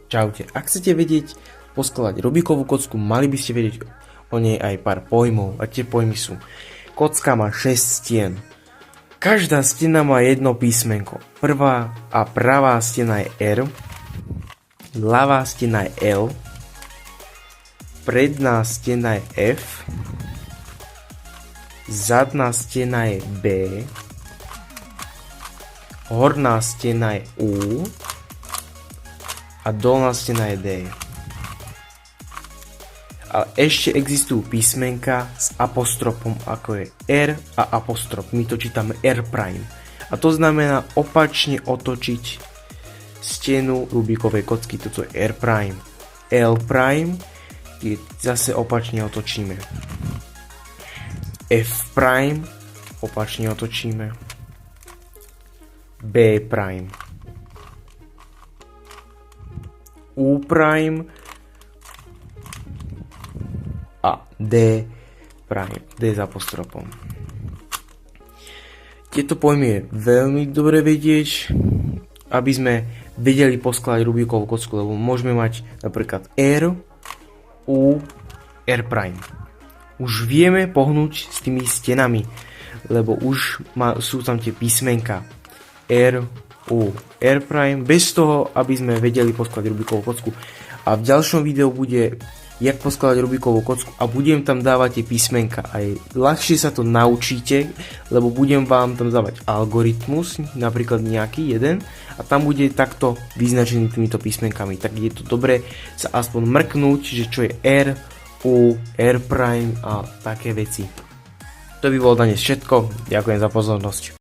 Čaute, ak chcete vedieť poskladať Rubikovú kocku, mali by ste vedieť o nej aj pár pojmov a tie pojmy sú: kocka má 6 stien. Každá stena má jedno písmenko. Prvá a pravá stena je R, ľavá stena je L, predná stena je F, zadná stena je B, horná stena je U a dolná stena je D. Ale ešte existujú písmenka s apostrofom, ako je R a apostrof. My to čítame R'. A to znamená opačne otočiť stenu Rubikovej kocky. Toto je R'. L', keď zase opačne otočíme. F', opačne otočíme. B', U', a D', D s apostrofom. Tieto pojmy je veľmi dobre vedieť, aby sme vedeli poskladať Rubikovú kocku, lebo môžeme mať napríklad R, U, R'. Už vieme pohnúť s tými stenami, lebo už sú tam tie písmenka R, U, R', bez toho, aby sme vedeli poskladať Rubikovú kocku. A v ďalšom videu bude, jak poskladať Rubikovú kocku a budem tam dávať tie písmenka. Aj ľahšie sa to naučíte, lebo budem vám tam dávať algoritmus, napríklad nejaký jeden, a tam bude takto vyznačený týmito písmenkami. Tak je to dobré sa aspoň mrknúť, že čo je R, U, R' a také veci. To by bolo na dnes všetko. Ďakujem za pozornosť.